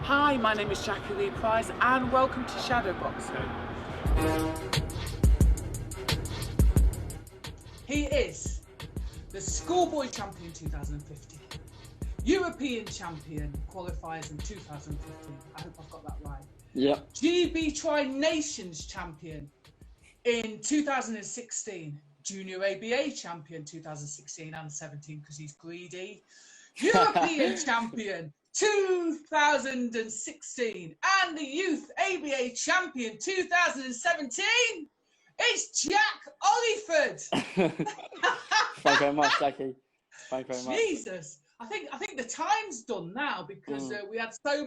Hi, my name is Jackie Lee Price and welcome to Shadowboxruk. He is the schoolboy champion 2015, European champion qualifiers in 2015. I hope I've got that right. Yeah. GB Tri-Nations champion in 2016, Junior ABA champion 2016 and 17 because he's greedy. European champion 2016 and the Youth ABA champion 2017. It's Jack Oliphant. Thank you very much, Jackie. Thank you very much. Jesus, I think the time's done now because we had so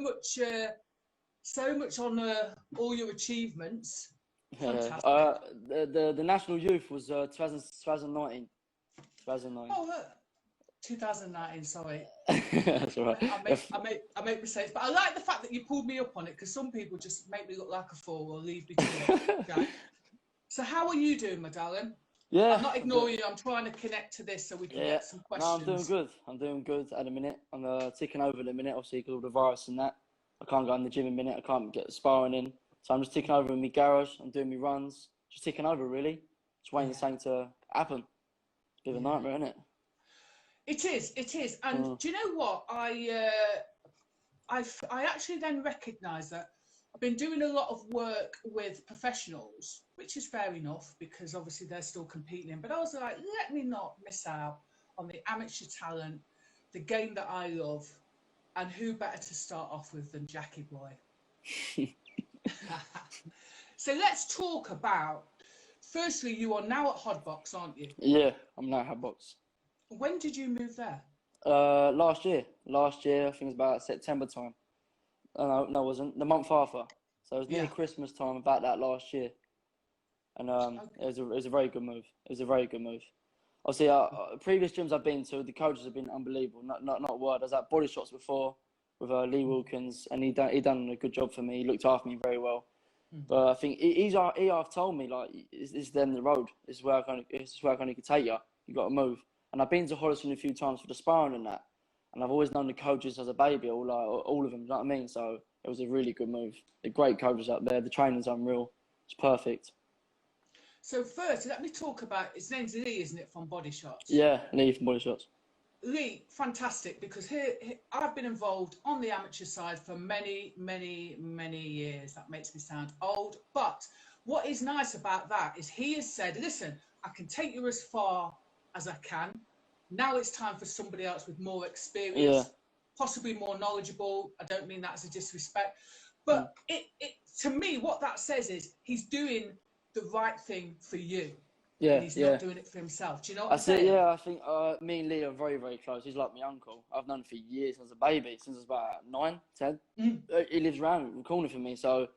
much on all your achievements. Fantastic. The national youth was 2019. 2009. Oh, 2019. Sorry. That's all right. I make mistakes, but I like the fact that you pulled me up on it because some people just make me look like a fool or leave me to it. Okay? So how are you doing, my darling? Yeah. I'm not ignoring you. I'm trying to connect to this so we can get some questions. No, I'm doing good. I'm doing good at the minute. I'm ticking over at the minute, obviously, because of the virus and that. I can't go in the gym in a minute. I can't get sparring in. So I'm just ticking over in my garage. I'm doing my runs. Just ticking over, really. Just waiting for something to happen. It's a bit of a nightmare, isn't it? It is. And do you know what? I actually then recognised that I've been doing a lot of work with professionals, which is fair enough because obviously they're still competing. But I was like, let me not miss out on the amateur talent, the game that I love, and who better to start off with than Jackie Boy. So let's talk about, firstly, you are now at Hotbox, aren't you? Yeah, I'm now at Hotbox. When did you move there? Last year, I think it was about September time. No, it wasn't. The month after. So it was nearly Christmas time about that last year. And it was a very good move. It was a very good move. Obviously, previous gyms I've been to, the coaches have been unbelievable. Not a word. I was at Body Shots before with Lee Wilkins, and he done a good job for me. He looked after me very well. But I think he's told me, like, this is then the road. This is where I can take you. You got to move. And I've been to Hoddeston a few times for the sparring and that. And I've always known the coaches as a baby, all of them, you know what I mean? So it was a really good move. The great coaches up there. The training's unreal. It's perfect. So first, let me talk about, his name's Lee, isn't it, from Body Shots? Yeah, Lee from Body Shots. Lee, fantastic, because here I've been involved on the amateur side for many, many, many years. That makes me sound old. But what is nice about that is he has said, listen, I can take you as far as I can. Now it's time for somebody else with more experience, possibly more knowledgeable. I don't mean that as a disrespect. But to me, what that says is he's doing the right thing for you. Yeah, and he's not doing it for himself. Do you know what I'm saying? Yeah, I think me and Lee are very, very close. He's like my uncle. I've known him for years since a baby, since I was about 9, 10. He lives around the corner from me, so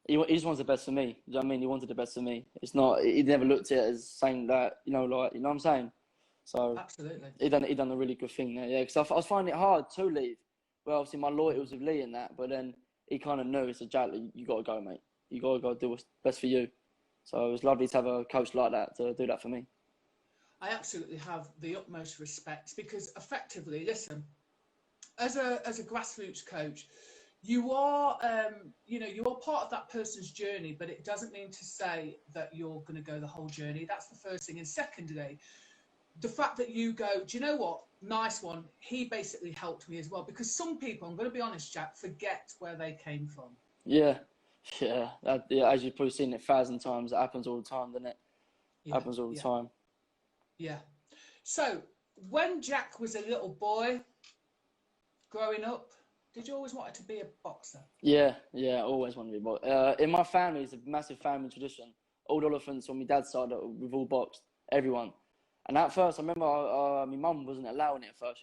he just wants the best for me. You know what I mean? He wanted the best for me. It's not. He never looked at it as saying that, you know what I'm saying? So absolutely, he done a really good thing there. Yeah, because I was finding it hard to leave. Well, obviously my loyalty was with Lee and that, but then he kind of knew. He said, Jack, you got to go, mate. You got to go do what's best for you. So it was lovely to have a coach like that to do that for me. I absolutely have the utmost respect because effectively, listen, as a grassroots coach, you are you are part of that person's journey, but it doesn't mean to say that you're going to go the whole journey. That's the first thing. And secondly, the fact that you go, do you know what? Nice one. He basically helped me as well because some people, I'm going to be honest, Jack, forget where they came from. Yeah. Yeah, as you've probably seen it 1,000 times, it happens all the time, doesn't it? Happens all the time. Yeah. So, when Jack was a little boy, growing up, did you always want to be a boxer? Yeah, I always wanted to be a boxer. In my family, it's a massive family tradition. Old Oliphants on my dad's side, we've all boxed, everyone. And at first, I remember my mum wasn't allowing it at first.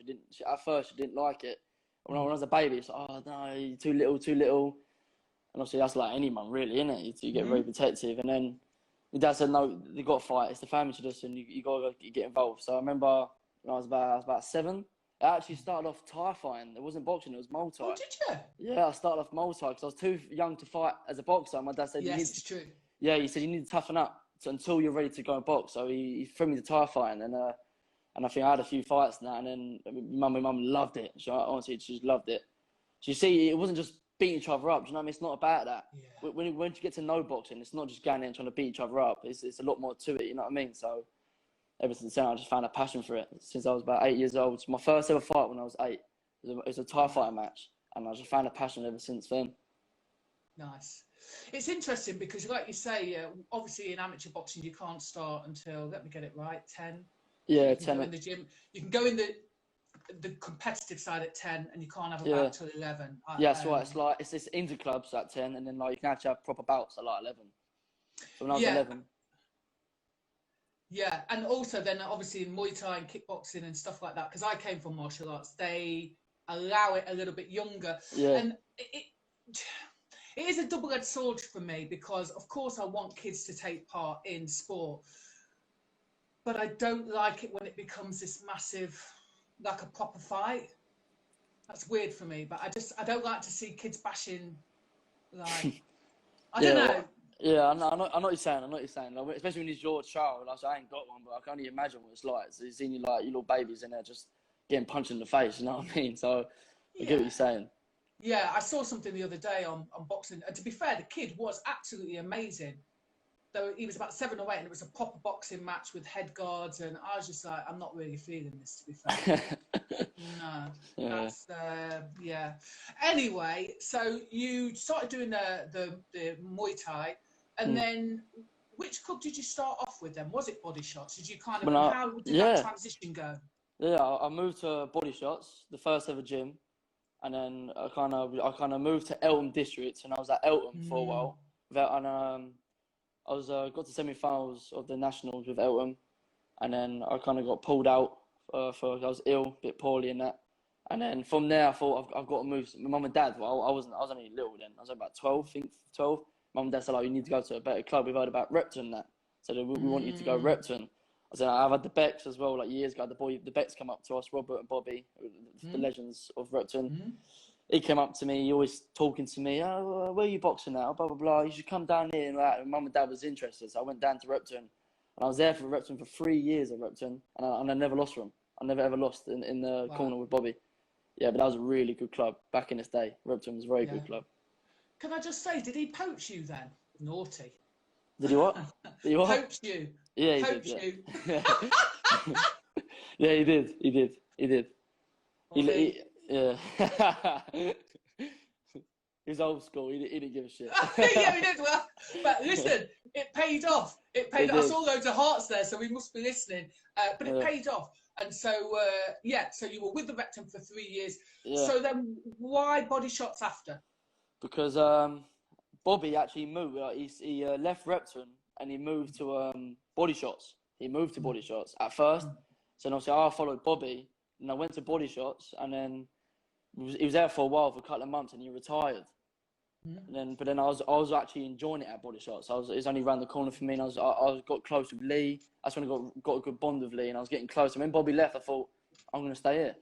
She didn't like it. When I was a baby, it's like, oh, no, you're too little. And obviously that's like any mum, really, isn't it? You get very protective. And then my dad said, no, you got to fight. It's the family tradition. You got to get involved. So I remember when I was about 7, I actually started off Thai fighting. It wasn't boxing, it was Muay Thai. Oh, did you? Yeah, I started off Muay Thai because I was too young to fight as a boxer. My dad said, it's true. Yeah, he said, you need to toughen up until you're ready to go and box. So he threw me to Thai fighting. And I think I had a few fights and that. And then my mum loved it. Honestly, she just loved it. So you see, it wasn't just beating each other up. Do you know what I mean? It's not about that. Yeah. When you get to know boxing, it's not just going in and trying to beat each other up. It's a lot more to it. You know what I mean? So ever since then, I just found a passion for it. Since I was about 8 years old, my first ever fight when I was 8, it was a Thai fighter match, and I just found a passion ever since then. Nice. It's interesting because, like you say, obviously in amateur boxing you can't start until, let me get it right, 10. Yeah, you can 10. Go in the gym. You can go in the competitive side at 10, and you can't have a bout till 11. Yeah, that's right. It's like it's this inter clubs at 10, and then like you can actually have proper bouts at like 11. So when I was 11. Yeah, and also then obviously in Muay Thai and kickboxing and stuff like that, because I came from martial arts, they allow it a little bit younger. Yeah. And it is a double-edged sword for me, because of course I want kids to take part in sport, but I don't like it when it becomes this massive, like a proper fight. That's weird for me, but I don't like to see kids bashing, like, I don't know. Yeah, I know what you're saying. Like, especially when it's your child. Like, I ain't got one, but I can only imagine what it's like. So you're seeing you little babies in there just getting punched in the face. You know what I mean? So I get what you're saying. Yeah, I saw something the other day on boxing, and to be fair, the kid was absolutely amazing. Though he was about 7 or 8, and it was a proper boxing match with head guards, and I was just like, I'm not really feeling this, to be fair. No, that's Anyway, so you started doing the Muay Thai, and then which club did you start off with? Then was it Body Shots? Did you kind of how did that transition go? Yeah, I moved to Body Shots, the first ever gym, and then I kind of moved to Eltham District, and I was at Eltham for a while. I was got to semi-finals of the nationals with Eltham, and then I kind of got pulled out I was ill, a bit poorly in that, and then from there I thought I've got to move. My mum and dad, well, I was only little then. I was about 12, I think 12. Mum and dad said, "Oh, you need to go to a better club. We've heard about Repton and that, so we want you to go Repton." I said, "I've had the Becks as well. Like years ago, the Becks come up to us, Robert and Bobby, the legends of Repton." He came up to me, he always talking to me, "Oh, where are you boxing now? Blah, blah, blah. You should come down here." And that. And Mum and Dad was interested. So I went down to Repton. And I was there for Repton for 3 years at Repton. And I never lost from him. I never ever lost in the corner with Bobby. Yeah, but that was a really good club back in this day. Repton was a very good club. Can I just say, did he poach you then? Naughty. Did he what? Did he what? Poach you. Yeah, he poach did. You. Yeah, he did. Okay. Yeah. He's old school. He didn't give a shit. Yeah, he did well. But listen, it paid off. I saw loads of hearts there, so we must be listening. But it paid off. And so, so you were with the Repton for 3 years. Yeah. So then why Body Shots after? Because Bobby actually moved. He left Repton and he moved to Body Shots. He moved to Body Shots at first. So then obviously I followed Bobby and I went to Body Shots, and then he was there for a while, for a couple of months, and he retired. But then I was actually enjoying it at Body Shots. It was only around the corner for me, and I got close with Lee. That's when I got a good bond with Lee, and I was getting close. And when Bobby left, I thought, I'm going to stay here.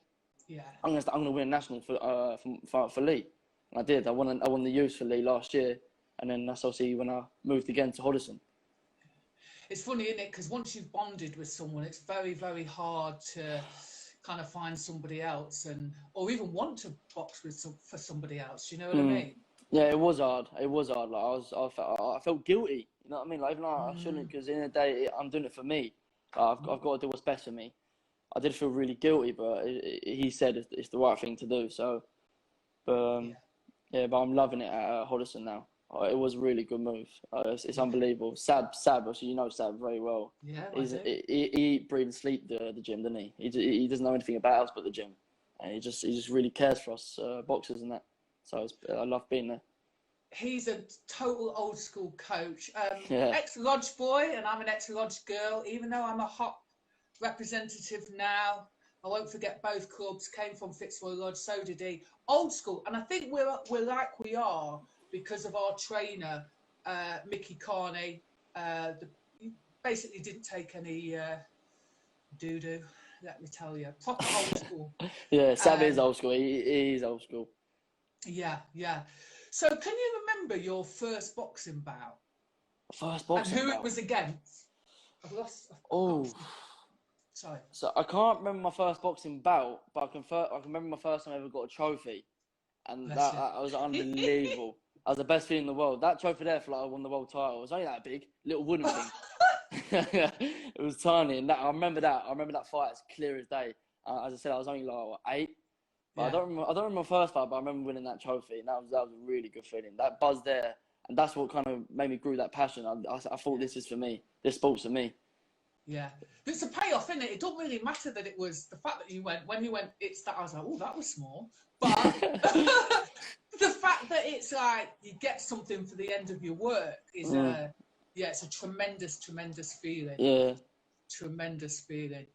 Yeah. I'm going to win a national for Lee, and I did. I won the youth for Lee last year, and then that's obviously when I moved again to Hoddeston. It's funny, isn't it? Because once you've bonded with someone, it's very, very hard to kind of find somebody else, or even want to box for somebody else. You know what I mean? Yeah, it was hard. Like I felt guilty. You know what I mean? Like even I shouldn't, because in the day I'm doing it for me. I've got to do what's best for me. I did feel really guilty, but he said it's the right thing to do. So, but I'm loving it at Hoddeston now. It was a really good move. It's unbelievable. Sab, obviously you know Sab very well. Yeah, he eat, breathe, and sleep the gym, doesn't he? He doesn't know anything about us but the gym, and he just really cares for us boxers and that. So I love being there. He's a total old school coach. Ex-lodge boy, and I'm an ex-lodge girl. Even though I'm a hop representative now, I won't forget both clubs. Came from Fitzroy Lodge, so did he. Old school, and I think we're like we are because of our trainer, Mickey Carney. He basically didn't take any doo-doo, let me tell you. Proper old school. Yeah, Sam is old school. He's old school. Yeah. So can you remember your first boxing bout? First boxing bout? And who it was against? I've lost. Sorry. So I can't remember my first boxing bout, but I can remember my first time I ever got a trophy. and Bless that was you. unbelievable. That was the best feeling in the world. That trophy there for like I won the world title. It was only that big, little wooden thing. It was tiny, and I remember that. I remember that fight as clear as day. As I said, I was only like what, 8. But Yeah. I don't remember my first fight, but I remember winning that trophy, and that was a really good feeling. That buzz there, and that's what kind of made me grew that passion. I thought this is for me. This sport's for me. Yeah, but it's a payoff, isn't it? It don't really matter that it was the fact that when you went, it's that I was like, oh, that was small, but the fact that it's like you get something for the end of your work is it's a tremendous feeling. Yeah, tremendous feeling.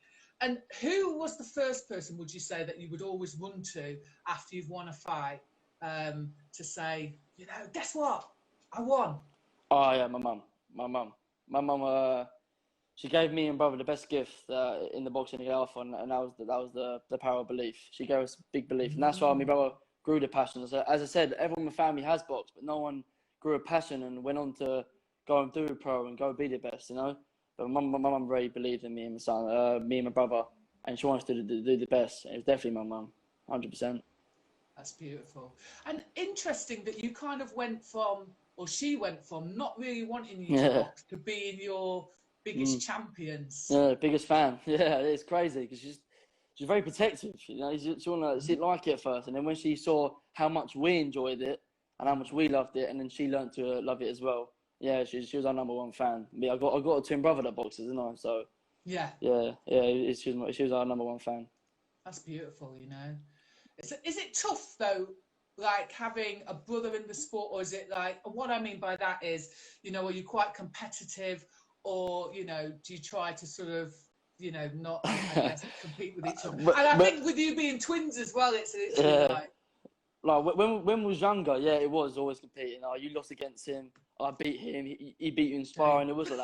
And who was the first person, would you say, that you would always run to after you've won a fight to say, you know, guess what, I won? Oh yeah, my mum. She gave me and brother the best gift in the boxing to get off on, and that was the power of belief. She gave us big belief, and that's why my brother grew the passion. So, as I said, everyone in my family has boxed, but no one grew a passion and went on to go and do a pro and go be the best, you know. But my mum really believed in me and my son, me and my brother, and she wants to do the best. It was definitely my mum, 100%. That's beautiful. And interesting that you kind of went from, or she went from, not really wanting you to box to being your biggest champions. Yeah, biggest fan. Yeah, it's crazy because she's very protective. You know, she didn't like it at first, and then when she saw how much we enjoyed it and how much we loved it, and then she learned to love it as well. Yeah, she was our number 1 fan. I got a twin brother that boxes, didn't I? So yeah. She was our number 1 fan. That's beautiful, you know. Is it tough though, like having a brother in the sport, or is it like, what I mean by that is, you know, are you quite competitive? Or, you know, do you try to sort of, you know, not, I guess, compete with each other? And I think with you being twins as well, it's like when we was younger, yeah, it was always competing. Oh, you lost against him, I beat him, he beat you in sparring, it was like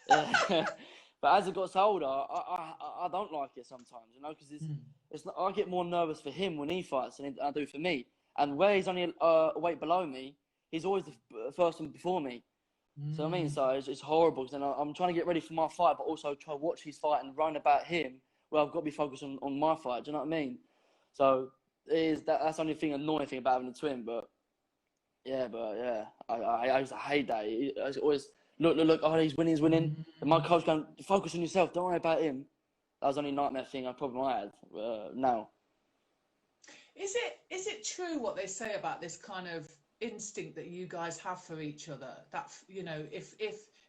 that. But as I got older, I don't like it sometimes, you know, because it's not, I get more nervous for him when he fights than I do for me. And where he's only a weight below me, he's always the first one before me. So I mean, so it's horrible. Because then I'm trying to get ready for my fight, but also try to watch his fight and run about him. Well, I've got to be focused on my fight. Do you know what I mean? So that's the only annoying thing about having a twin. But yeah, I used to hate that. I was always look. Oh, he's winning. And my coach going, focus on yourself. Don't worry about him. That was the only nightmare thing I probably had now. Is it true what they say about this kind of instinct that you guys have for each other, that, you know, if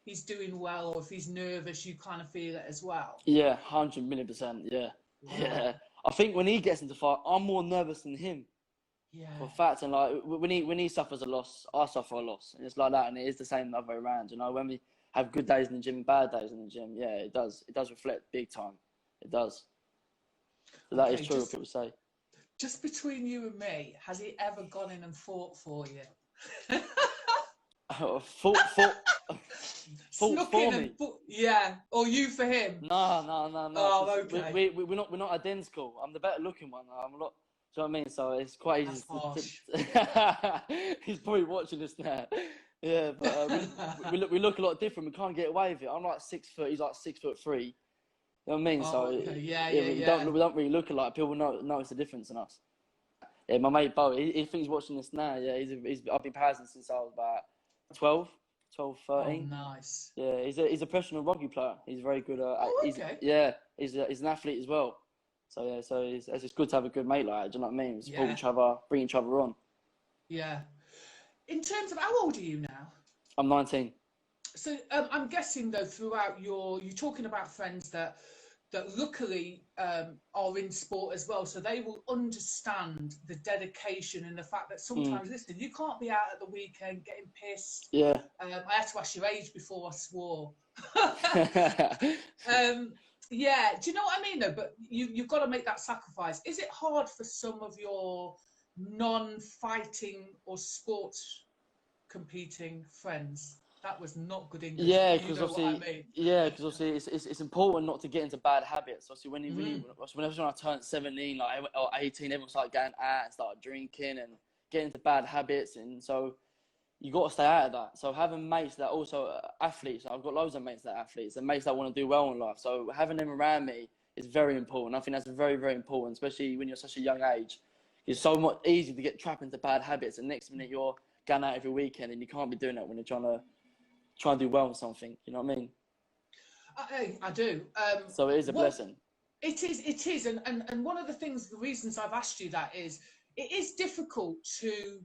he's doing well or if he's nervous, you kind of feel it as well? Yeah, 100 million %. Yeah. I think when he gets into fight, I'm more nervous than him. Yeah. For facts, and like when he suffers a loss, I suffer a loss, and it's like that, and it is the same the other way around. You know, when we have good days in the gym and bad days in the gym, yeah, it does reflect big time. It does. So that is true. What people say. Just between you and me, has he ever gone in and fought for you? fought for me? Yeah, or you for him? No. Oh, okay. We're not identical. I'm the better looking one. I'm a lot. Do you know what I mean? So it's quite easy. He's probably watching this now. Yeah, but we look a lot different. We can't get away with it. I'm like 6 foot. He's like 6'3". You know what I mean? So okay. We don't really look alike. People notice the difference in us. Yeah, my mate Bo, he thinks he's watching this now. Yeah, I've been passing since I was about 12, 13. Oh, nice. Yeah, he's a professional rugby player. He's very good. Okay. He's an athlete as well. So yeah, it's good to have a good mate like that. Do you know what I mean? We support each other, bring each other on. Yeah. In terms of, how old are you now? I'm 19. So I'm guessing though, throughout you're talking about friends that luckily are in sport as well, so they will understand the dedication and the fact that sometimes, listen, you can't be out at the weekend getting pissed. Yeah. I had to ask your age before I swore. Yeah, do you know what I mean though? But you've got to make that sacrifice. Is it hard for some of your non-fighting or sports competing friends? That was not good English. Yeah, because obviously, it's important not to get into bad habits. Obviously, when I turned 17, or 18, everyone started going out and started drinking and getting into bad habits, and so you got to stay out of that. So having mates that also athletes, I've got loads of mates that are athletes and mates that want to do well in life. So having them around me is very important. I think that's very, very important, especially when you're such a young age, It's so much easier to get trapped into bad habits, and next minute you're going out every weekend, and you can't be doing that when you're trying to do well in something. You know what I mean? I do. So it is a blessing. It is, and one of the reasons I've asked you that is, it is difficult to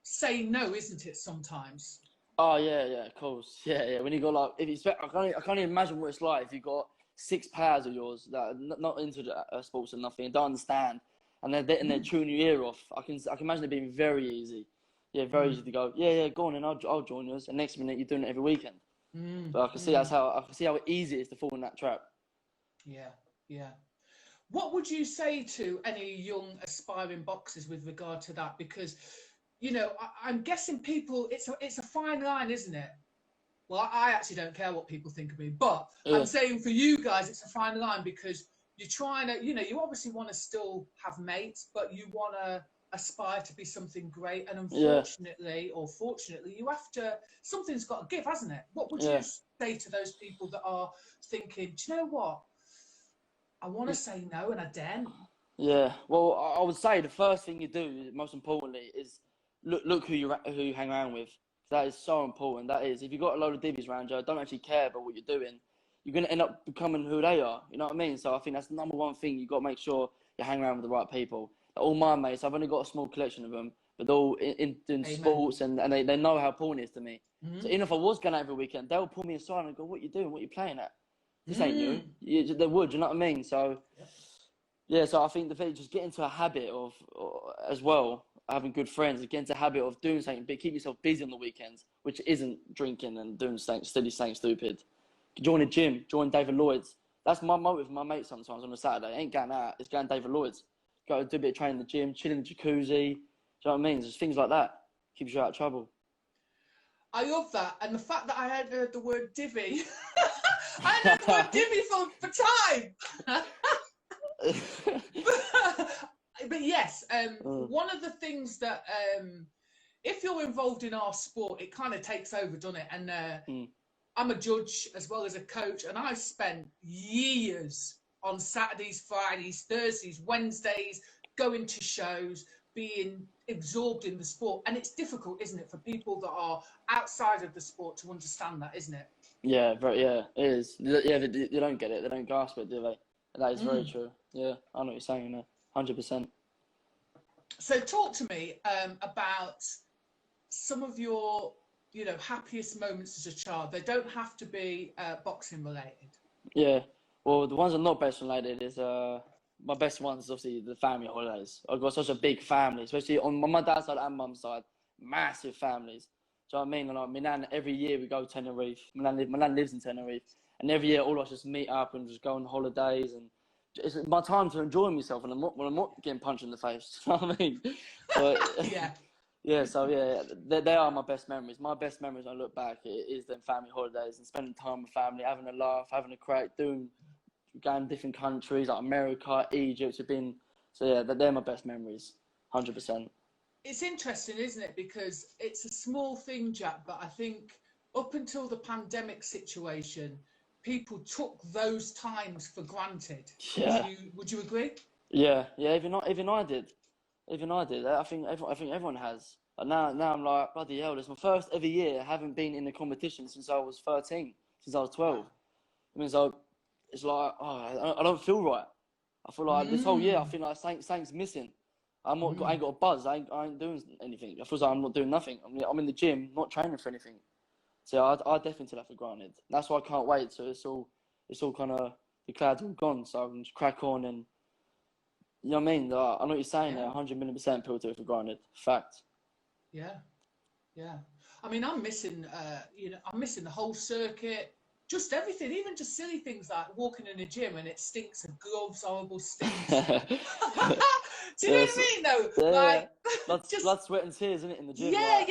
say no, isn't it? Sometimes. Oh yeah, of course, yeah. When you got like, I can't even imagine what it's like if you got 6 pals of yours that are not into sports and nothing and don't understand, and they're chewing your ear off. I can imagine it being very easy. Yeah, very easy to go. Yeah, go on, and I'll join yours. And next minute you're doing it every weekend. But I can see how easy it is to fall in that trap. Yeah. What would you say to any young aspiring boxers with regard to that? Because, I'm guessing people, it's a fine line, isn't it? Well, I actually don't care what people think of me, but I'm saying for you guys, it's a fine line, because you're trying to, you obviously want to still have mates, but you want to aspire to be something great. And unfortunately, or fortunately, something's got to give, hasn't it? What would you say to those people that are thinking, do you know what? I want to say no, and I daren't. Yeah, well, I would say the first thing you do, most importantly, is look who you hang around with. That is so important. That is, if you've got a load of divvies around you, don't actually care about what you're doing, you're going to end up becoming who they are. You know what I mean? So I think that's the number one thing. You've got to make sure you hang around with the right people. All my mates, I've only got a small collection of them, but they're all in sports, and they know how important it is to me. So even if I was going out every weekend, they'll pull me aside and go, what are you doing? What are you playing at? This ain't you. They would, you know what I mean? So, so I think the thing, just get into a habit of, as well, having good friends, get into a habit of doing something, but keep yourself busy on the weekends, which isn't drinking and doing staying stupid. Join a gym, join David Lloyd's. That's my motive with my mates sometimes on a Saturday. Ain't going out, it's going David Lloyd's. Go do a bit of training in the gym, chill in the jacuzzi. Do you know what I mean? Just things like that. Keeps you out of trouble. I love that. And the fact that I had heard the word divvy. I had heard the word divvy for time. But yes, one of the things that, if you're involved in our sport, it kind of takes over, doesn't it? And I'm a judge as well as a coach, and I spent years on Saturdays, Fridays, Thursdays, Wednesdays, going to shows, being absorbed in the sport. And it's difficult, isn't it, for people that are outside of the sport to understand that, isn't it? Yeah, it is. Yeah, they don't get it. They don't grasp it, do they? And that is very true. Yeah, I know what you're saying there. 100%. So talk to me about some of your, happiest moments as a child. They don't have to be boxing related. Yeah. Well, the ones that are not best related is my best ones is obviously the family holidays. I've got such a big family, especially on my dad's side and mum's side, massive families. Do you know what I mean? And like, my nan, every year we go to Tenerife. My nan lives in Tenerife, and every year all of us just meet up and just go on holidays, and it's my time to enjoy myself when I'm not getting punched in the face. You know what I mean? But, so they are my best memories. My best memories, I look back, is them family holidays and spending time with family, having a laugh, having a crack, going to different countries like America, Egypt. They're my best memories, 100%. It's interesting, isn't it? Because it's a small thing, Jack, but I think up until the pandemic situation, people took those times for granted. Yeah. Would you agree? Yeah. Even I did. I think everyone has. But now I'm like, bloody hell, it's my first ever year. I haven't been in a competition since I was 13, since I was 12. I mean, so it's like, I don't feel right. I feel like this whole year, I feel like something's missing. I ain't got a buzz. I ain't doing anything. I feel like I'm not doing nothing. I'm in the gym, not training for anything. So I definitely take that for granted. That's why I can't wait. So it's all kind of, the clouds all gone. So I can just crack on and, you know what I mean? I know what you're saying there. 100 million % people take it for granted. Fact. Yeah. I mean, I'm missing, I'm missing the whole circuit. Just everything, even just silly things like walking in a gym and it stinks of gloves, horrible stinks. Do you know what I mean, though? Yeah, like, blood, sweat and tears, isn't it, in the gym? Yeah.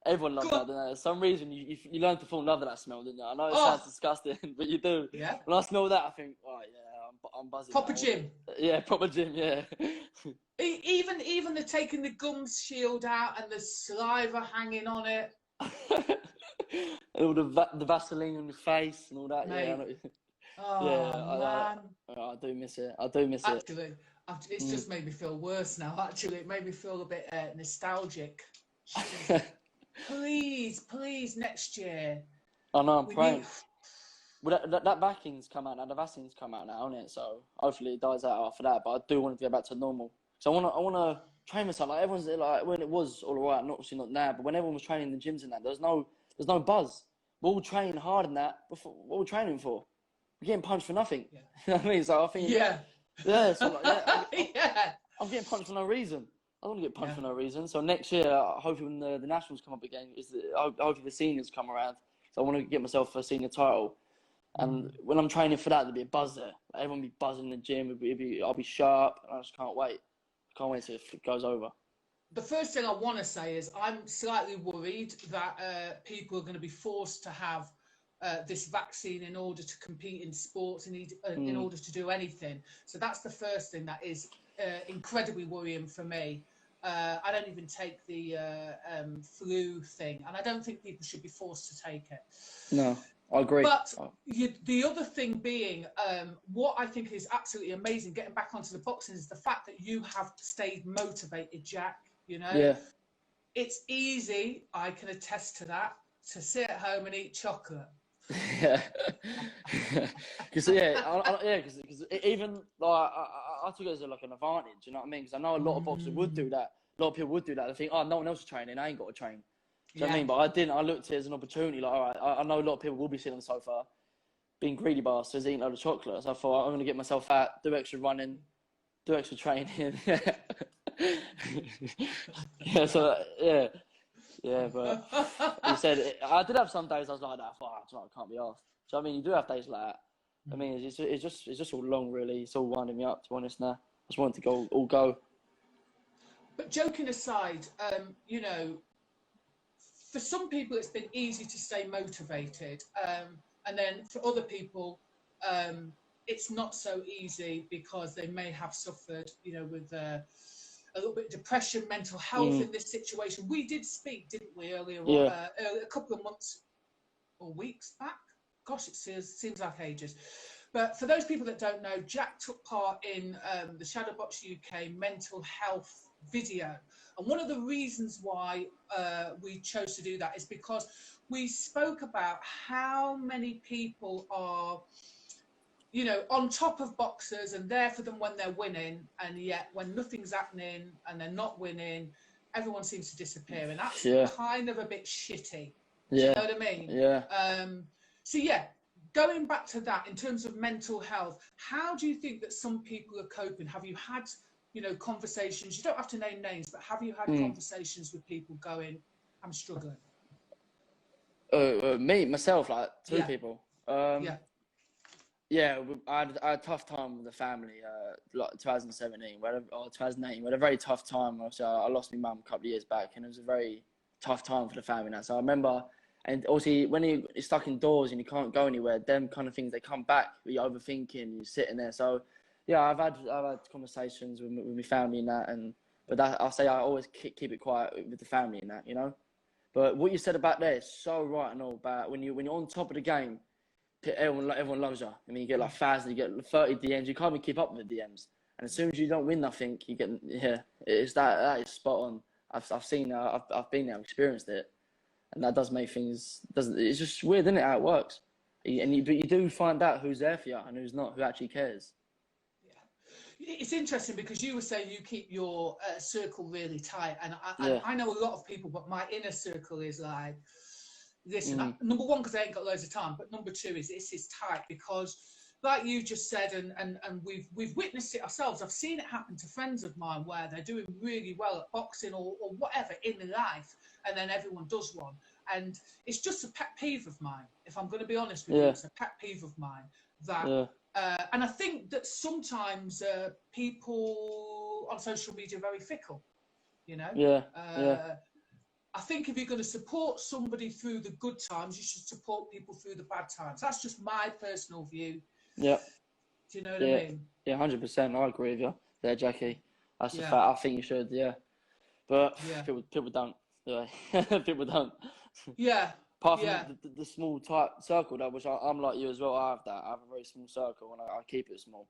Everyone loves that, don't they? For some reason, you learn to fall in love with that smell, didn't you? I know it sounds disgusting, but you do. Yeah. When I smell that, I think, I'm buzzing. Proper gym. Yeah, proper gym, yeah. Even the taking the gum shield out and the saliva hanging on it. And all the Vaseline on your face and all that. Mate, yeah. Oh man. I do miss it. I do miss it. Actually, it's just made me feel worse now. Actually, it made me feel a bit nostalgic. Please, next year. I know, I'm praying. Well, that vaccine's come out now. The vaccine's come out now, isn't it? So hopefully it dies out after that. But I do want to go back to normal. So I want to train myself. Like everyone's like when it was all right, obviously not now, but when everyone was training in the gyms and that, there's no buzz. We're all training hard in that. What are we training for? We're getting punched for nothing. Yeah. You know what I mean? So I think So I'm getting punched for no reason. I don't want to get punched for no reason. So next year, hopefully when the nationals come up again, hopefully the seniors come around. So I want to get myself a senior title. And when I'm training for that, there'll be a buzz there. Like, everyone will be buzzing in the gym. I'll be sharp. And I just can't wait. Can't wait till it goes over. The first thing I want to say is I'm slightly worried that people are going to be forced to have this vaccine in order to compete in sports, in order to do anything. So that's the first thing that is incredibly worrying for me. I don't even take the flu thing, and I don't think people should be forced to take it. No, I agree. But the other thing being, what I think is absolutely amazing, getting back onto the boxing, is the fact that you have stayed motivated, Jack. You know, it's easy, I can attest to that, to sit at home and eat chocolate. Yeah, because even like I took it as like an advantage, you know what I mean? Because I know a lot of boxers would do that. A lot of people would do that. They think, oh, no one else is training, I ain't got to train. Do you know what I mean? But I didn't. I looked at it as an opportunity. Like, all right, I know a lot of people will be sitting on the sofa, being greedy bastards, eating a load of chocolate. So I thought I'm going to get myself out, do extra running, do extra training. But he said I did have some days I was like that. I can't be asked. So I mean, you do have days like that. I mean, it's just all long, really. It's all winding me up, to be honest. Now I just wanted to go. But joking aside, you know, for some people it's been easy to stay motivated, and then for other people, it's not so easy because they may have suffered, you know, with a little bit of depression, mental health in this situation. We did speak, didn't we, earlier on, a couple of months or weeks back? Gosh, it seems like ages. But for those people that don't know, Jack took part in the Shadowbox UK mental health video. And one of the reasons why we chose to do that is because we spoke about how many people are, you know, on top of boxers and there for them when they're winning, and yet when nothing's happening and they're not winning, everyone seems to disappear, and that's kind of a bit shitty. Do you know what I mean? Yeah. So going back to that, in terms of mental health, how do you think that some people are coping? Have you had, you know, conversations? You don't have to name names, but have you had conversations with people going, "I'm struggling"? Myself, like two people. Yeah, I had a tough time with the family, like 2017, or 2018. We had a very tough time. Obviously, I lost my mum a couple of years back, and it was a very tough time for the family now. So I remember, and also when you're stuck indoors and you can't go anywhere, them kind of things, they come back. You're overthinking, you're sitting there. So, yeah, I've had conversations with my family and that, but I'll say I always keep it quiet with the family and that, you know. But what you said about that is so right and all about when you're on top of the game. Everyone loves you. I mean, you get like 1,000, you get 30 DMs. You can't even keep up with the DMs. And as soon as you don't win nothing, you get It's that is spot on. I've seen that. I've been there. I've experienced it, and that does make things. It's just weird, isn't it? How it works. But you do find out who's there for you and who's not. Who actually cares. Yeah, it's interesting because you were saying you keep your circle really tight, and I know a lot of people, but my inner circle is like. Listen, number one, because I ain't got loads of time, but number two is this is tight because, like you just said, and we've witnessed it ourselves. I've seen it happen to friends of mine where they're doing really well at boxing or whatever in life, and then everyone does one, and it's just a pet peeve of mine. If I'm going to be honest with you, it's a pet peeve of mine that, and I think that sometimes people on social media are very fickle, you know. I think if you're going to support somebody through the good times, you should support people through the bad times. That's just my personal view. Yeah. Do you know what I mean? Yeah, 100%. I agree with you there, Jackie. That's a fact. I think you should, But people don't. Yeah. People don't. Yeah. Apart from the small tight circle, that which I'm like you as well. I have that. I have a very small circle, and I keep it small.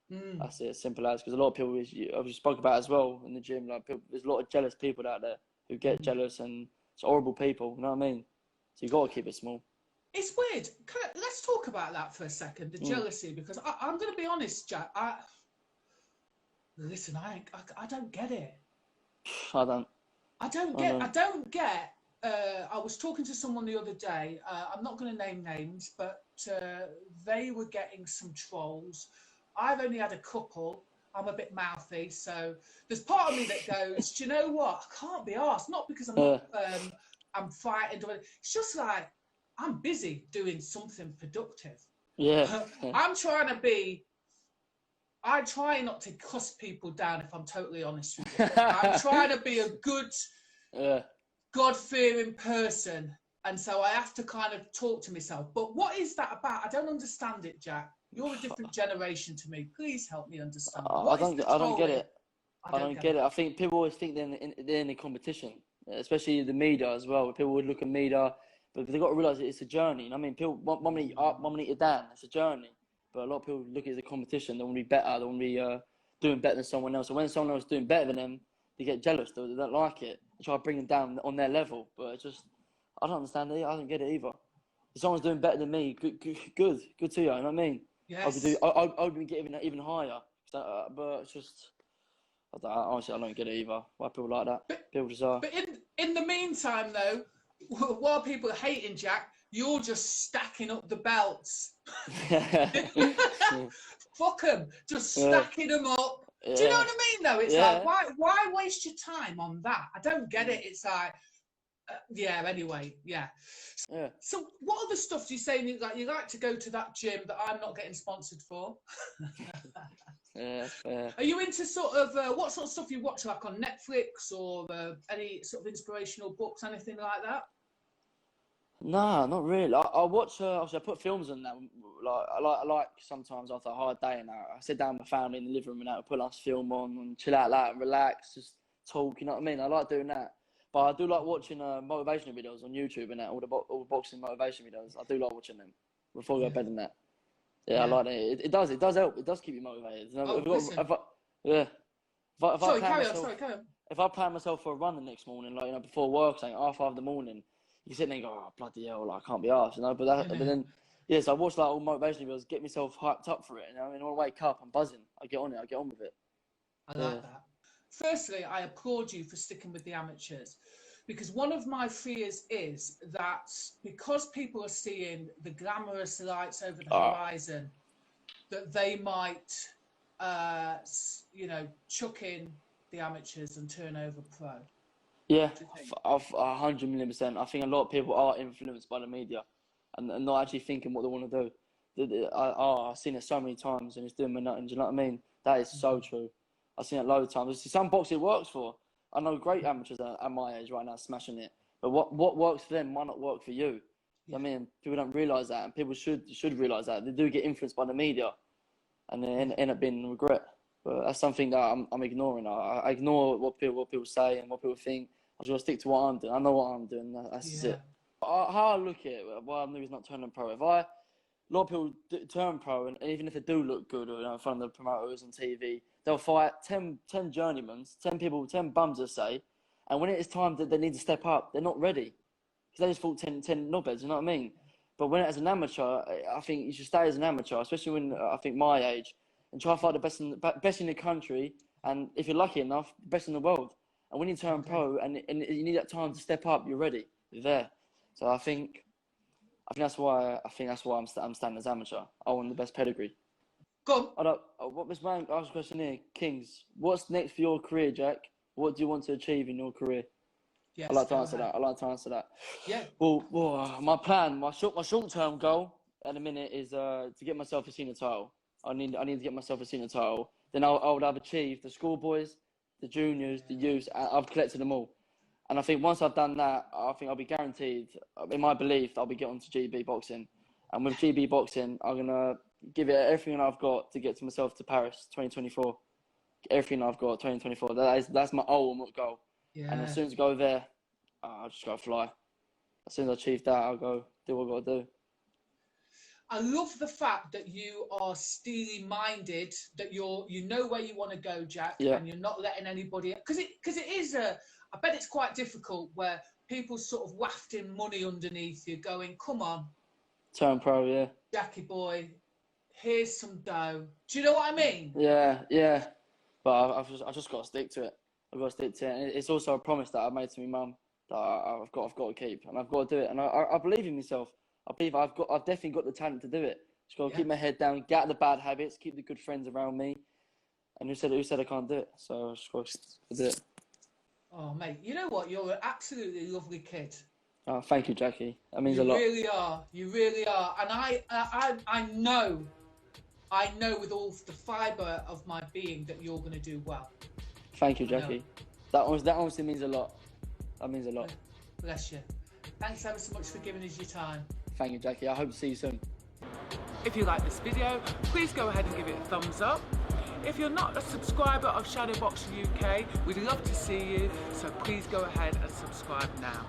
That's it, simple as. Because a lot of people, I've just spoke about as well in the gym. Like there's a lot of jealous people out there who get jealous, and it's horrible people. You know what I mean? So you got to keep it small. It's weird. Let's talk about that for a second, the jealousy, because I'm going to be honest, Jack. Listen, I don't get it. I don't get. I was talking to someone the other day. I'm not going to name names, but they were getting some trolls. I've only had a couple. I'm a bit mouthy, so there's part of me that goes, do you know what? I can't be arsed. Not because I'm not, I'm fighting. It's just like, I'm busy doing something productive. Yeah. I'm trying to I try not to cuss people down, if I'm totally honest with you. I'm trying to be a good, God-fearing person. And so I have to kind of talk to myself. But what is that about? I don't understand it, Jack. You're a different generation to me. Please help me understand. I don't get it. I don't get it. I think people always think they're in a competition, especially the media as well. People would look at media, but they've got to realise it's a journey. I mean, people one minute up, 1 minute you're down. It's a journey. But a lot of people look at it as a competition. They want to be better. They want to be doing better than someone else. And when someone else is doing better than them, they get jealous. They don't like it. They try to bring them down on their level. But it's just, I don't understand it. I don't get it either. If someone's doing better than me, good to you. You know what I mean? Yes. I would be getting even higher. But it's just, honestly, I don't get it either. Why people like that? People just are. But in the meantime, though, while people are hating Jack, you're just stacking up the belts. Fuck them. Just stacking them up. Do you know what I mean, though? It's like, why waste your time on that? I don't get it. It's like, anyway. So what other stuff do you say you like to go to that gym that I'm not getting sponsored for? Are you into sort of, what sort of stuff you watch, like on Netflix or any sort of inspirational books, anything like that? Nah, not really. I watch. Obviously, I put films on that. I like sometimes after a hard day and I sit down with my family in the living room and I put a film on and chill out, like relax, just talk. You know what I mean? I like doing that. But I do like watching motivational videos on YouTube and that, all the boxing motivation videos. I do like watching them before I go to bed and that. Yeah, I like it. It does help. It does keep you motivated. You know, Sorry, carry on. If I plan myself for a run the next morning, like before work, saying half 5 in the morning, you sit there and go, oh, bloody hell, like, I can't be arsed, But then, so I watch like all motivational videos, get myself hyped up for it. And when I wake up, I'm buzzing. I get on with it. I like that. Firstly, I applaud you for sticking with the amateurs, because one of my fears is that because people are seeing the glamorous lights over the horizon, that they might, chuck in the amateurs and turn over pro. Yeah, 100 million%. I think a lot of people are influenced by the media and not actually thinking what they want to do. I've seen it so many times and it's doing me nothing. Do you know what I mean? That is so true. I've seen it loads of times. See, some boxing works for. I know great amateurs at my age right now smashing it. But what works for them might not work for you. I mean, people don't realise that, and people should realise that. They do get influenced by the media and they end up being regret. But that's something that I'm ignoring. I ignore what people say and what people think. I just stick to what I'm doing. I know what I'm doing. That's it. How I look at it, why I'm not turning pro. A lot of people turn pro, and even if they do look good in front of the promoters on TV, they'll fight 10 journeymans, 10 people, 10 bums, I say. And when it is time that they need to step up, they're not ready. Because they just fought 10 knobheads, you know what I mean? But when as an amateur, I think you should stay as an amateur, especially when I think my age, and try to fight the best in the country, and if you're lucky enough, the best in the world. And when you turn pro, and you need that time to step up, you're ready. You're there. So I think that's why I'm standing as amateur. I want the best pedigree. Go on. What was my last question here? Kings, what's next for your career, Jack? What do you want to achieve in your career? Yes, I'd like to answer that. Yeah. Well, my plan, my short-term goal at the minute is to get myself a senior title. I need to get myself a senior title. Then I would have achieved the schoolboys, the juniors, the youths. I've collected them all. And I think once I've done that, I think I'll be guaranteed, in my belief, I'll be getting to GB boxing. And with GB boxing, I'm going to give it everything I've got to get to myself to Paris 2024. Everything I've got 2024. That's my ultimate goal. Yeah. And as soon as I go there, I'll just go fly. as soon as I achieve that, I'll go do what I've got to do. I love the fact that you are Steely minded, that you know where you want to go, Jack, and you're not letting anybody, because it is I bet it's quite difficult where people sort of wafting money underneath you, going, "Come on, turn pro, yeah, Jackie boy, here's some dough." Do you know what I mean? Yeah. But I've just got to stick to it. I've got to stick to it. And it's also a promise that I've made to my mum that I've got to keep, and I've got to do it. And I believe in myself. I believe I've definitely got the talent to do it. Just got to keep my head down, get out of the bad habits, keep the good friends around me. And who said I can't do it? So I just got to do it. Oh, mate, you know what? You're an absolutely lovely kid. Oh, thank you, Jackie. That means a lot. You really are. And I know with all the fibre of my being that you're going to do well. Thank you, Jackie. That honestly means a lot. That means a lot. Bless you. Thanks ever so much for giving us your time. Thank you, Jackie. I hope to see you soon. If you like this video, please go ahead and give it a thumbs up. If you're not a subscriber of Shadowbox UK, we'd love to see you, so please go ahead and subscribe now.